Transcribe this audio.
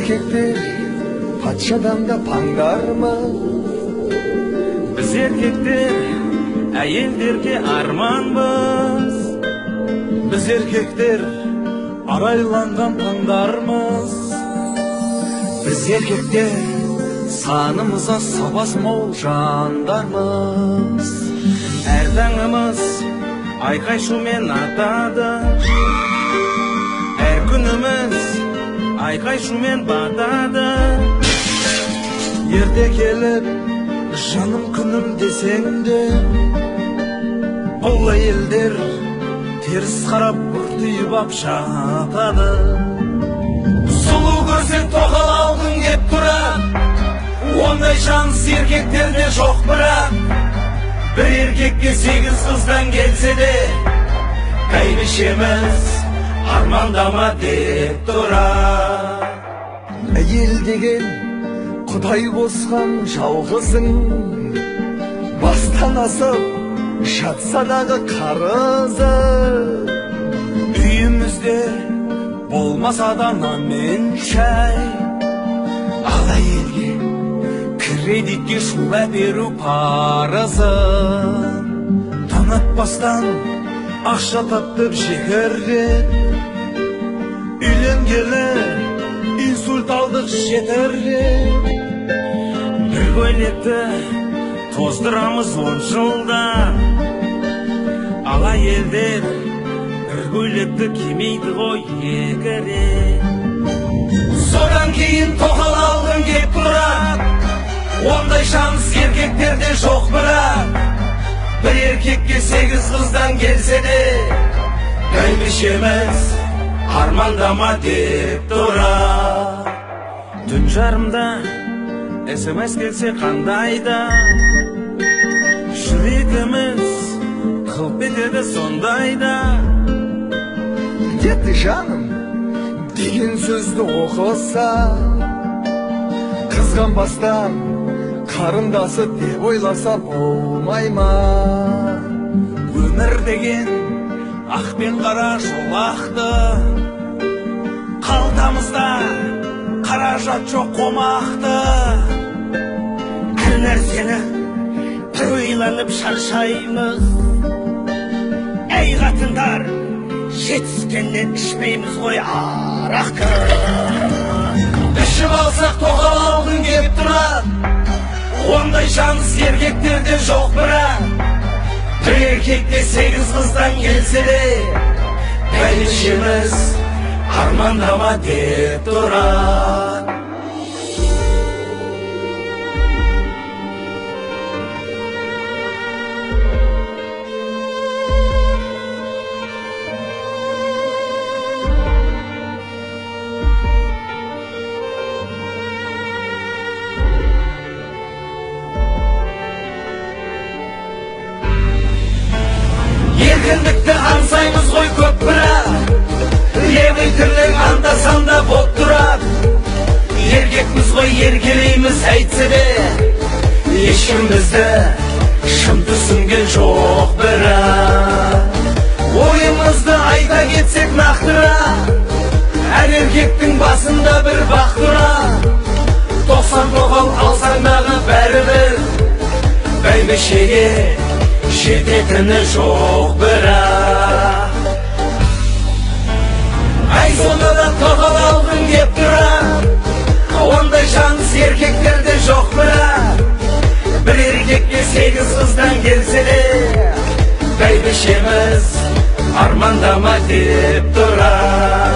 erkekler patşadan da pangar mı? Biz erkekler әйелдерге арманбыз. Biz erkekler araylangan pandarmız. Biz erkekler sanımıza sabas mol jandarmız. Әр таңымыз айқай шумен атады. Әр күніміз айқай шумен батады. Ерте келіп жаным күнім десең де, бұл әйелдер теріс қарап бұртиып ап жатады. Сұлу көрсең тоқал алғың кеп тұрады. Ондай шанс еркектерде жоқ бірақ. Bir erkekке 8 kızdan gelse de kaybışemez armandama деп durar. Әйел деген құдай босқан жалғызың, бастан асып жатса дағы қарызы. Үйімізде болмаса да нан мен шай, Ал әйелге кредитке шула беру парызы. танытпастан ақша таптып жекеррет, үйленгелі инсульт алдық жетеррет. Bir көйлекті тоздырамыз 10 жылда. Ал әйелдер бір көйлекті кимейді ғой 2 рет. Содан кейін тоқал алғың кеп тұрады. Ондай шанс еркектерде жоқ бірақ. Bir erkekке 8 kızdan gelse de kaybışemez armandama деп durar. Түн жарымда SMS келсе қандайда, жүрегіміз қылп етеді сондайда. Где ты, жаным деген сөзді оқыса, қызғанбастан қарындасы деп ойласа болмай ма? Өмір деген ақ пен қара жолақты, қалтамызда қаражат жоқ қомақты. Әр нәрсені бір ойланып шаршаймыз. Әй қатындар, жетіскеннен ішмейміз ғой арақты. Ішіп алсақ тоқал алғың кеп тұрады. Ондай шанс еркектерде жоқ бірақ. Bir erkekte 8 kızdan gelse de kaybışemez armandama деп durar. Еркіндікті аңсаймыз ғой көп бірақ. Левый тірлік анда-санда боп тұрады. Еркекміз ғой еркелейміз әйтсе де, ешкім бізді шын түсінген жоқ бірақ. Ойымызды айта кетсек нақтырақ, әр еркектің басында бір бақ тұрады. 90 тоқал алсаң дағы бәрібір, бәйбішеге жететіні жоқ бірақ. Ай сонда да тоқал алғың кеп тұрады. Ондай шанс еркектерде жоқ бірақ. Bir erkekке 8 kızdan gelse de kaybışemez armandama деп durar.